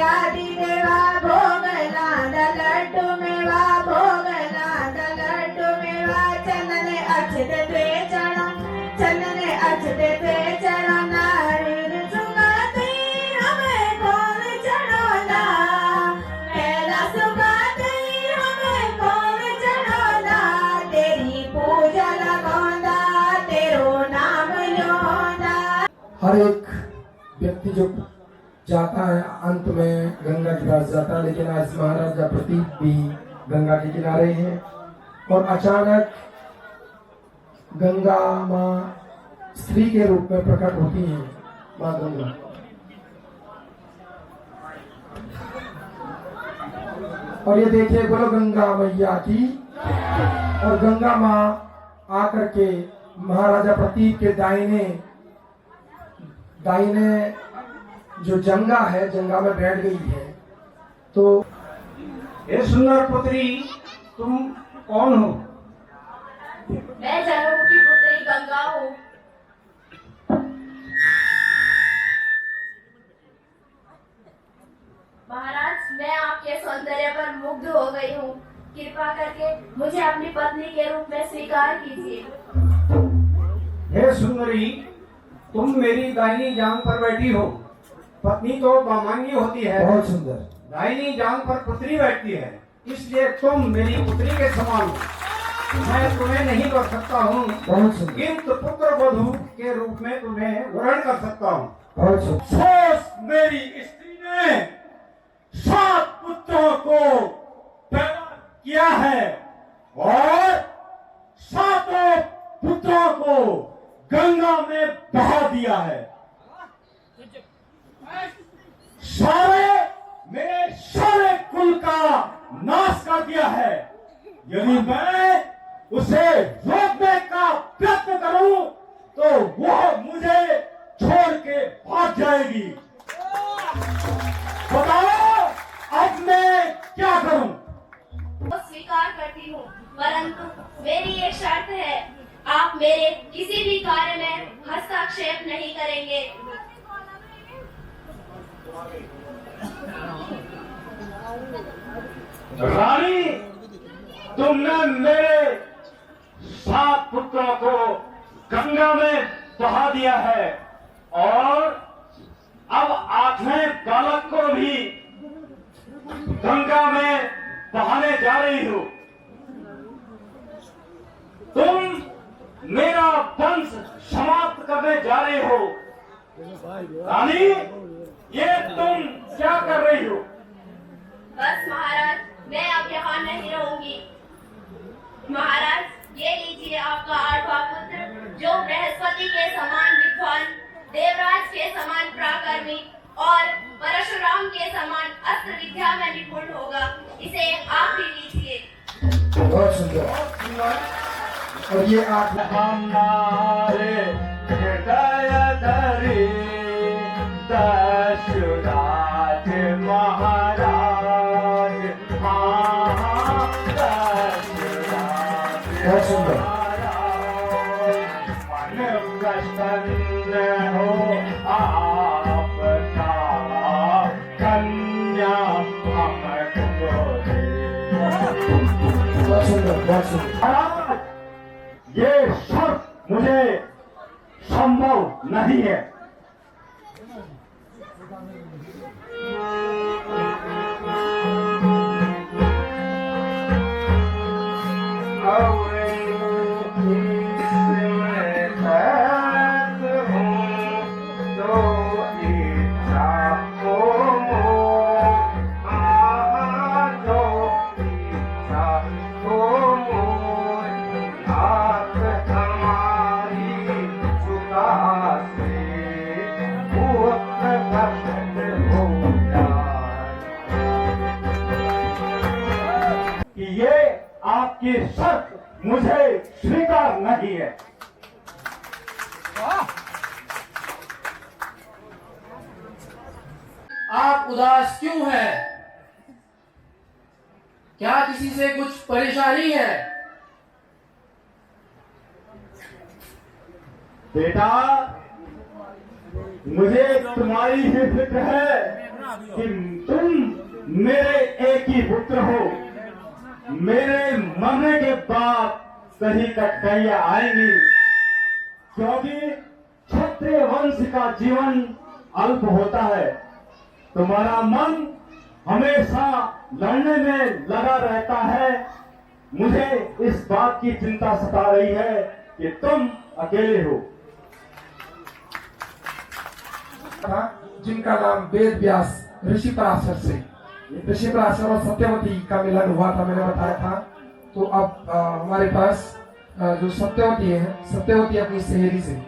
आदि देवा भोगला लड्डू मेवा भोगला लड्डू मेवा चंदने अक्षते पे चढ़ो चंदने अक्षते पे चढ़ो नारियल सुगाते हमें कौन चढ़ोला मेरा सुगाते हमें कौन चढ़ोला तेरी पूजा लगोंदा तेरो नाम लोंदा। हर एक व्यक्ति जो जाता है अंत में गंगा के पास जाता है, लेकिन आज महाराजा प्रतीक भी गंगा के किनारे हैं और अचानक गंगा माँ स्त्री के रूप में प्रकट होती है। माँ गंगा और ये देखिए बोलो गंगा मैया की। और गंगा माँ आकर के महाराजा प्रतीक के दाहिने जो जंगा है जंगा में बैठ गई है। तो हे सुंदर पुत्री, तुम कौन हो? मैं जनक की पुत्री गंगा हूँ। महाराज, मैं आपके सौंदर्य पर मुग्ध हो गई हूँ। कृपा करके मुझे अपनी पत्नी के रूप में स्वीकार कीजिए। हे सुंदरी, तुम मेरी दाहिनी जांग पर बैठी हो। पत्नी तो बामांगी होती है, बहुत सुंदर। दाहिनी जांग पर पुत्री बैठती है, इसलिए तुम मेरी पुत्री के समान हो। मैं तुम्हें नहीं कर सकता हूँ, बहुत सुंदर। किंतु पुत्र वधू के रूप में तुम्हें वरण कर सकता हूँ। बहुत सुंदर। सोच मेरी स्त्री ने 7 पुत्रों को पैदा किया है और 7 पुत्रों को गंगा में बहा दिया है। मेरे सारे कुल का नाश कर दिया है। यदि मैं उसे रोकने का प्रयत्न करूं तो वो मुझे छोड़ के भाग जाएगी। बताओ अब मैं क्या करूं? तो स्वीकार करती हूँ, परंतु मेरी एक शर्त है, आप मेरे किसी भी कार्य में हस्तक्षेप नहीं करेंगे। रानी, तुमने मेरे 7 पुत्रों को गंगा में बहा दिया है और अब 8वें बालक को भी गंगा में बहाने जा रही हो। तुम मेरा वंश समाप्त करने जा रहे हो। रानी, ये तुम क्या कर रही हो? बस महाराज, मैं अब यहाँ नहीं रहूंगी। महाराज, ये लीजिए आपका 8वां पुत्र, जो बृहस्पति के समान विद्वान, देवराज के समान पराक्रमी और परशुराम के समान अस्त्र विद्या में निपुण होगा। इसे आप भी लीजिए। बहुत सुंदर। और ये आप हमारे हृदय धरे दशरथ महाराज, बहुत सुंदर। मन प्रसन्न हो आपका, कन्या हमको दे। बहुत सुंदर, बहुत सुंदर। ये शर्त मुझे संभव नहीं है। ये आपकी शर्त मुझे स्वीकार नहीं है। आप उदास क्यों हैं? क्या किसी से कुछ परेशानी है? बेटा, मुझे तुम्हारी ही फिक्र है। कि तुम मेरे एक ही पुत्र हो। मेरे मरने के बाद सही कठिनाइयां आएंगी, क्योंकि क्षत्रिय वंश का जीवन अल्प होता है। तुम्हारा मन हमेशा लड़ने में लगा रहता है। मुझे इस बात की चिंता सता रही है कि तुम अकेले हो। था जिनका नाम वेद व्यास ऋषि पराशर से, ऋषि पराशर और सत्यवती का मिलन हुआ था, मैंने बताया था। तो अब हमारे पास जो सत्यवती है, सत्यवती अपनी सहेली से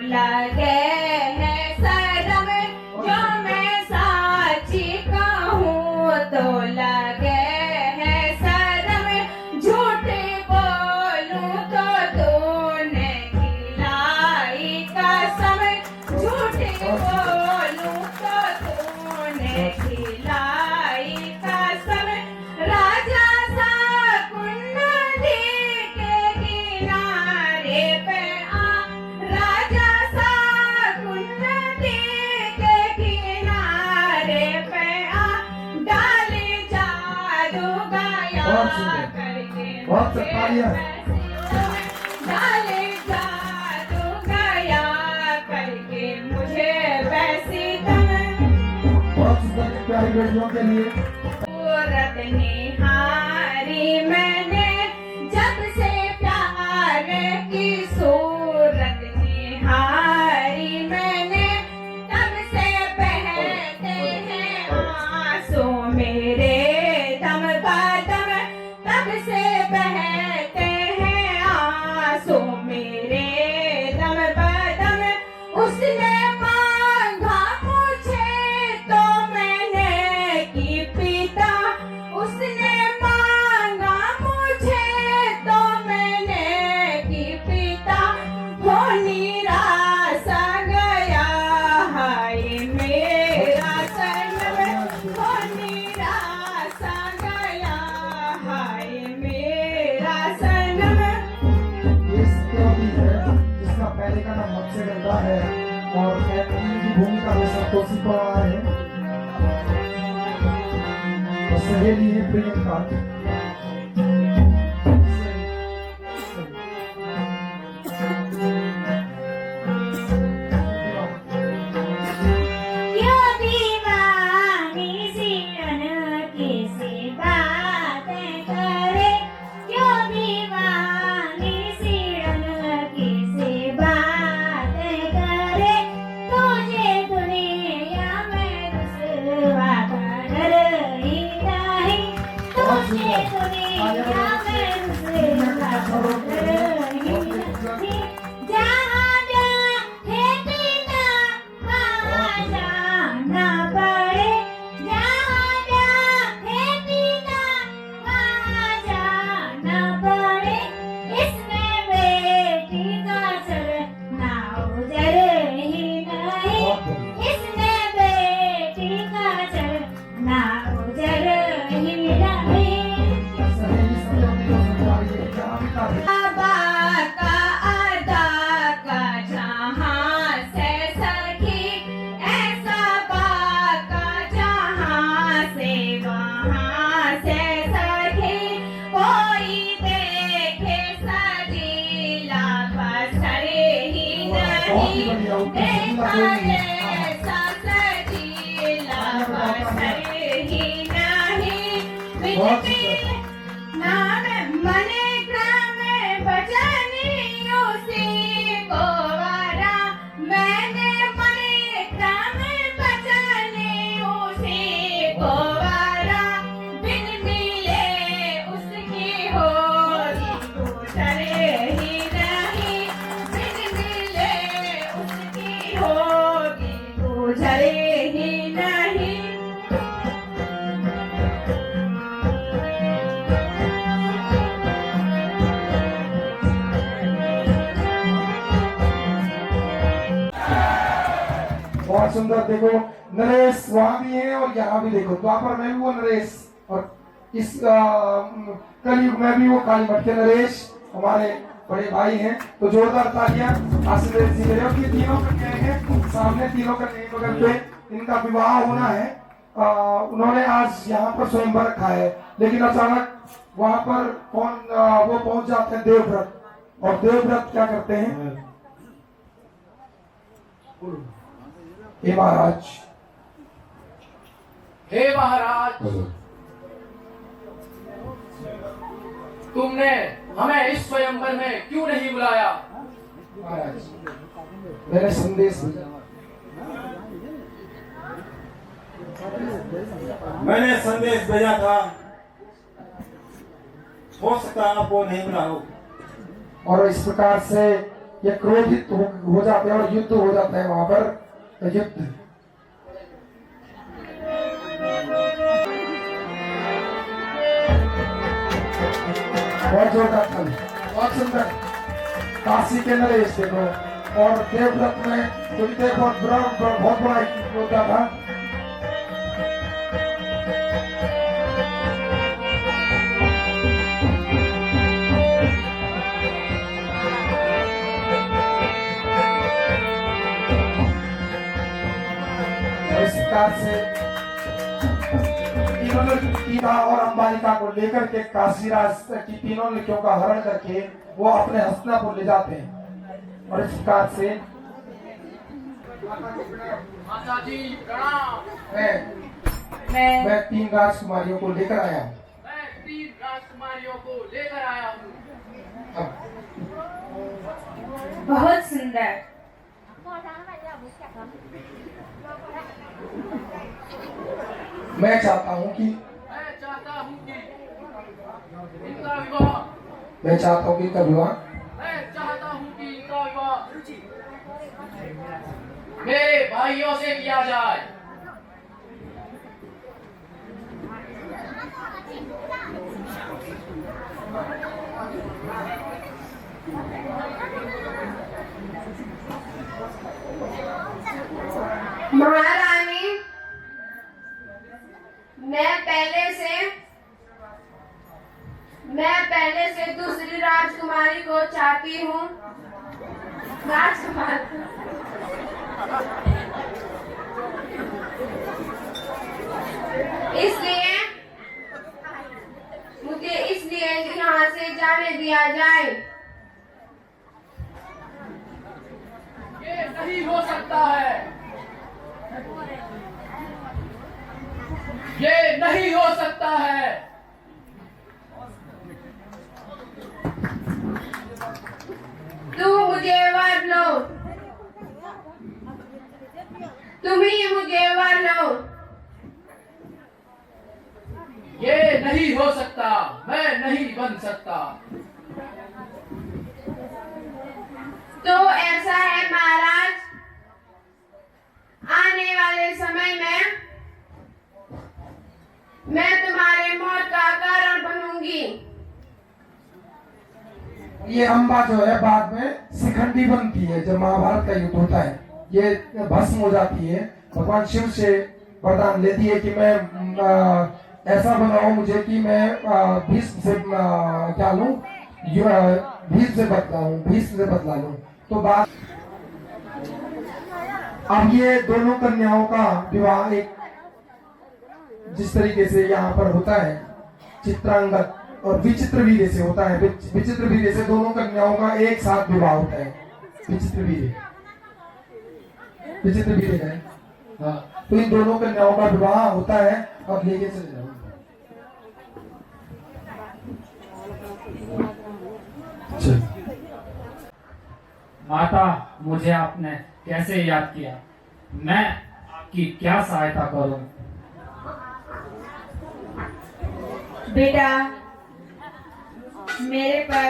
लगे है सदम, जो मैं साची कहूँ तो लगे है सदम। झूठे बोलूं तो तूने खिलाई कसम, झूठे बोलूं तो तूने खिलाई कसम। राजा शकुन नदी के किनारे पे बहुत तालियां। डाले जादू गया करके मुझे वैसी बहुत सुंदर प्यारी बेटियों के लिए सूरत निहारी मैंने जब से प्यार की सूरत निहारी मैंने, तब से बहते हैं आंसू मेरे दम बदम, तब से बहते हैं आंसू मेरे दम बदम। उसने मांगा मुझे तो मैंने की पीता, उसने मांगा मुझे तो मैंने की पीता। हो निराशा गया हाय मेरा सनम, हो निराशा गया हाय मेरा सनम। ये सत्यवती है जिसका पहले का नाम मत्स्यगंधा है और कैथरीन की भूमिका में संतोषी पवार है और सहेली है प्रियंका। क्यों दीवानी सिरन किसी बात करे, क्यों दीवानी सिरन किसी बात करे। तुझे दुनिया में रुसवा कर ही नहीं, तुझे दुनिया में रुसवा कर ही नहीं। जहाँ जाए पिता वहाँ जाना पड़े, जहाँ जाए पिता वहाँ जाना पड़े। इसमें बेटी का चलना उजर ही नहीं, इसमें बेटी का चलना उजर ही नहीं। सहेली सत्यवती को समझाइए क्या पिता है। बाबा का अदा का जहाँ से सखी, ऐसा बाका जहाँ से वहाँ से सखी। कोई देखे सजीला पसर ही नहीं, देखा ऐसा सजीला पसर ही नहीं। नाम मन क्रम भजनी उसी को बहुत सुंदर। देखो नरेश वहां भी है और यहाँ भी देखो, द्वापर में भी वो नरेश और इस कलयुग में भी वो काली मठ के नरेश हमारे बड़े भाई हैं। तो जोरदार तालियां आशीर्वाद जी ले। और ये तीनों कन्याएं हैं सामने, तीनों कन्याएं बगल पे, इनका विवाह होना है। उन्होंने आज यहाँ पर स्वयंवर रखा है, लेकिन अचानक वहां पर वो पहुंच जाते हैं देवव्रत। और देवव्रत क्या करते हैं? हे महाराज, हे महाराज, तुमने हमें इस स्वयंवर में क्यों नहीं बुलाया? महाराज मैंने संदेश भेजा। मैंने संदेश भेजा था, हो सकता है आपको नहीं मिला हो। और इस प्रकार से ये क्रोधित हो जाते हैं और युद्ध हो जाता है वहां पर, युद्ध। बहुत जोरदार था, बहुत सुंदर। काशी के नरेश देखो, और देवव्रत में जो बहुत बड़ा योद्धा था। इस प्रकार से तीनों टीका और अंबालिका को लेकर के काशीराज की तीनों लड़कियों का हरण करके वो अपने हस्तिनापुर ले जाते हैं। और इस प्रकार से माता जी प्रणाम। मैं 3 राजकुमारियों को लेकर आया हूँ। मैं 3 राजकुमारियों को लेकर आया हूँ। बहुत सुंदर। मैं चाहता हूँ कि इनका विवाह, मैं चाहता हूँ कि इनका विवाह मेरे भाइयों से किया जाए। महारानी, मैं पहले से दूसरी राजकुमारी को चाहती हूँ। इसलिए यहाँ से जाने दिया जाए। ये नहीं हो सकता है, ये नहीं हो सकता है। तुम मुझे वर लो, तुम ही मुझे वर लो। ये नहीं हो सकता, मैं नहीं बन सकता। तो ऐसा है महाराज, आने वाले समय में मैं तुम्हारे मौत का कारण बनूंगी। ये अम्बा जो है बाद में शिखंडी बनती है। जब महाभारत का युद्ध होता है ये भस्म हो जाती है। भगवान शिव से वरदान लेती है कि मैं ऐसा बनाओ मुझे कि मैं भीष्म से क्या लूं, भीष्म से बदला लूं। तो बात अब ये दोनों कन्याओं का विवाह एक जिस तरीके से यहाँ पर होता है चित्रांगद और विचित्र वीर्य से होता है। विचित्र वीर्य से दोनों कन्याओं का एक साथ विवाह होता है। विचित्र वीर्य है। हाँ, तो इन दोनों कन्याओं का विवाह होता है। और लेके चले जाओ। माता, मुझे आपने कैसे याद किया? मैं आपकी क्या सहायता करूं? बेटा, मेरे पर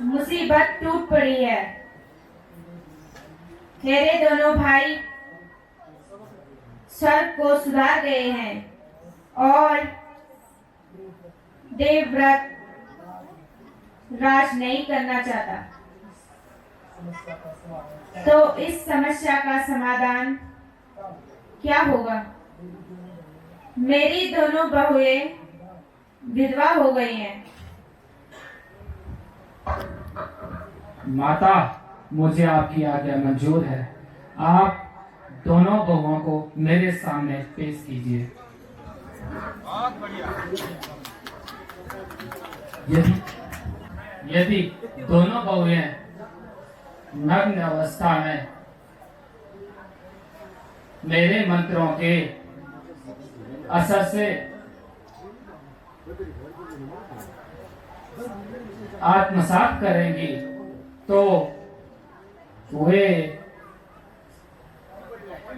मुसीबत टूट पड़ी है। मेरे दोनों भाई स्वर्ग को सुधार गए हैं और देवव्रत राज नहीं करना चाहता। तो इस समस्या का समाधान क्या होगा? मेरी दोनों बहुएं विधवा हो गई हैं। माता, मुझे आपकी आज्ञा मंजूर है। आप दोनों बहुओं को मेरे सामने पेश कीजिए। यदि दोनों बहुएं नग्न अवस्था में मेरे मंत्रों के असर से आत्मसात करेंगी तो वे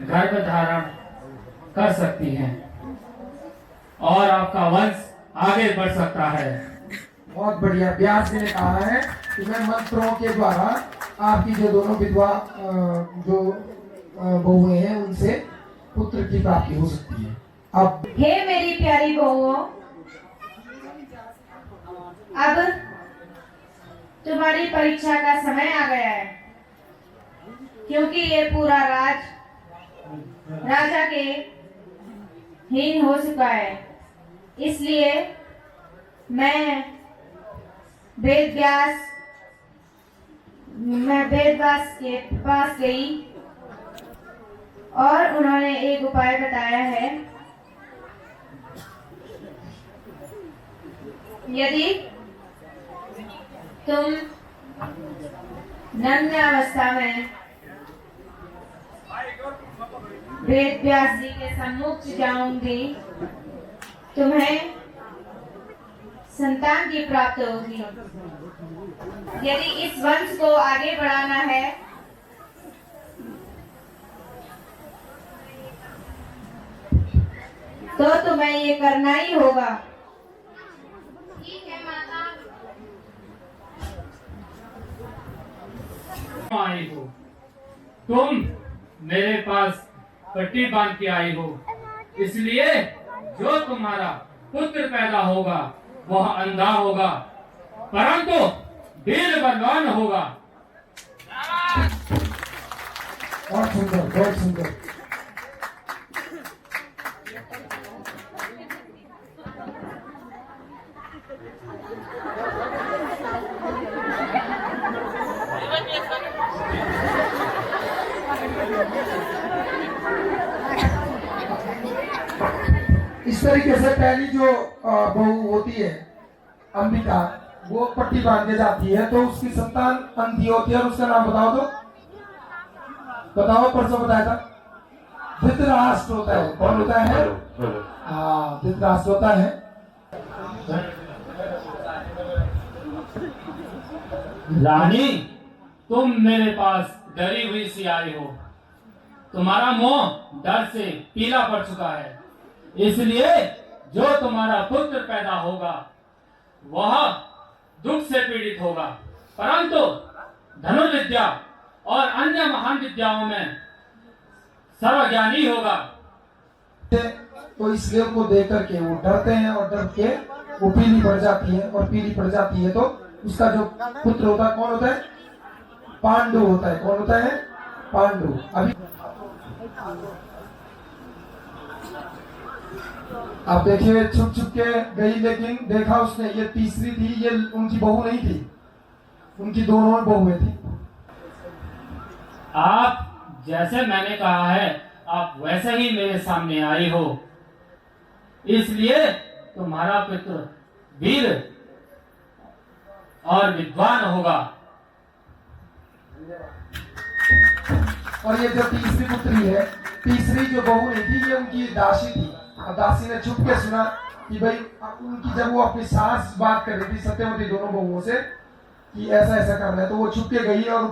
गर्भ धारण कर सकती हैं और आपका वंश आगे बढ़ सकता है। बहुत बढ़िया। व्यास जी ने कहा है कि मैं मंत्रों के द्वारा आपकी जो दोनों विधवा जो बहुएं हैं उनसे पुत्र की प्राप्ति हो सकती है। अब हे मेरी प्यारी बहुओं, अब तुम्हारी परीक्षा का समय आ गया है, क्योंकि ये पूरा राजा के हीन हो चुका है। इसलिए मैं वेद व्यास के पास गई और उन्होंने एक उपाय बताया है। यदि तुम नग्न अवस्था में वेद व्यास जी के सम्मुख जाऊंगी, तुम्हें संतान की प्राप्ति होगी। यदि इस वंश को आगे बढ़ाना है तो तुम्हें ये करना ही होगा। ठीक है माता। आई हो तुम मेरे पास पट्टी बांध के आई हो, इसलिए जो तुम्हारा पुत्र पैदा होगा वह अंधा होगा, परंतु वीर बलवान होगा। बहुत सुंदर, बहुत सुंदर। इस तरीके से पहली जो बहू होती है अंबिका, वो पट्टी बांध के जाती है तो उसकी संतान अंधी होती है। और उसका नाम बताओ तो, बताओ, परसों बताया था। धृतराष्ट्र होता है। कौन होता है? हाँ, धृतराष्ट्र होता है। रानी, तुम मेरे पास डरी हुई सी आई हो। तुम्हारा मुंह डर से पीला पड़ चुका है, इसलिए जो तुम्हारा पुत्र पैदा होगा वह दुख से पीड़ित होगा, परंतु धनुर्विद्या और अन्य महान विद्याओं में सर्वज्ञानी होगा। तो इसलिए उनको देख करके वो डरते हैं और डर के वो पीली पड़ जाती है। और पीली पड़ जाती है तो उसका जो पुत्र होता है, कौन होता है? पांडु होता है। कौन होता है? पांडु। अभी आप देखिए, छुप छुप के गई, लेकिन देखा उसने ये तीसरी थी, ये उनकी बहू नहीं थी, उनकी दोनों बहुएं थी। आप जैसे मैंने कहा है आप वैसे ही मेरे सामने आई हो, इसलिए तुम्हारा पुत्र वीर और विद्वान होगा। और ये जो तीसरी पुत्री है, तीसरी जो बहू नहीं थी, ये उनकी दासी थी। और दासी ने छुप के सुना कि भाई उनकी, जब वो अपनी सास बात कर रही थी सत्यवती दोनों बहुओं से कि ऐसा ऐसा करना है, तो वो छुप के गई और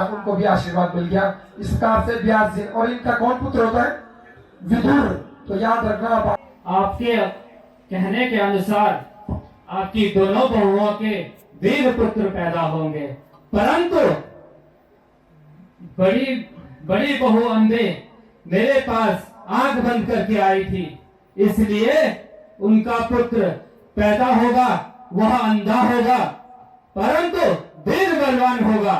उनको भी आशीर्वाद मिल गया। इस प्रकार से व्यास जी, और इनका कौन पुत्र होता है? विदुर। तो याद रखना, आपके कहने के अनुसार आपकी दोनों बहुओं के वीर पुत्र पैदा होंगे, परंतु बड़ी बहू अम्बे मेरे पास आंख बंद करके आई थी, इसलिए उनका पुत्र पैदा होगा वह अंधा होगा, परंतु वीर बलवान होगा।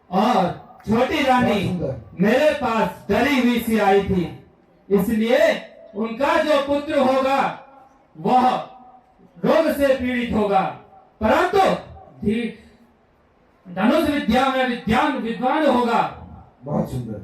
और छोटी रानी बहुत सुंदर। मेरे पास डरी हुई सी आई थी, इसलिए उनका जो पुत्र होगा वह रोग से पीड़ित होगा, परंतु धनुष विद्या में विद्वान होगा। बहुत सुंदर।